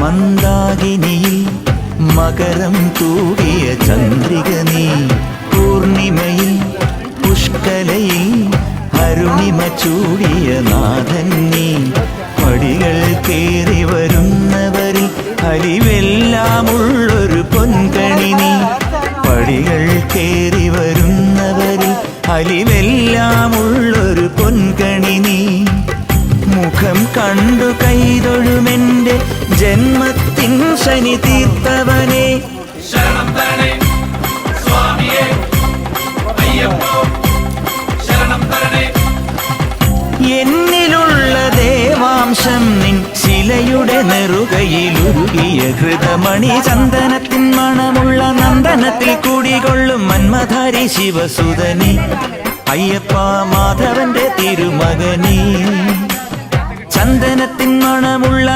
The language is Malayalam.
മന്ദാകിനിയിൽ മകരം തൂകിയ ചന്ദ്രിക നീ, പൂർണിമയിൽ പുഷ്കലയിൽ അരുണിമ ചൂടിയ നാഥൻ നീ, പടികൾ കേറി വരുന്നവരിൽ അലിവെല്ലാമുള്ളൊരു പൊൻകണി നീ, പടികൾ കേറി വരുന്നവരിൽ അലിവെല്ലാമുള്ളൊരു പൊൻകണി നീ, മുഖം കണ്ടു കൈതൊഴുമെന്റെ ജന്മത്തിൻ ശനി തീർത്തവനെ, ശരണം തരണേ സ്വാമിയേ അയ്യപ്പോ, ശരണം തരണേ. എന്നിലുള്ള ദേവാംശം നിൻ ശിലയുടെ നെറുകയിലുരുകിയ ഹൃതമണി, ചന്ദനത്തിൻ മണമുള്ള നന്ദനത്തിൽ കൂടികൊള്ളും മന്മധാരി ശിവസുതനി, അയ്യപ്പ മാധവന്റെ തിരുമകനീ, ചന്ദനത്തിൻ മണമുള്ള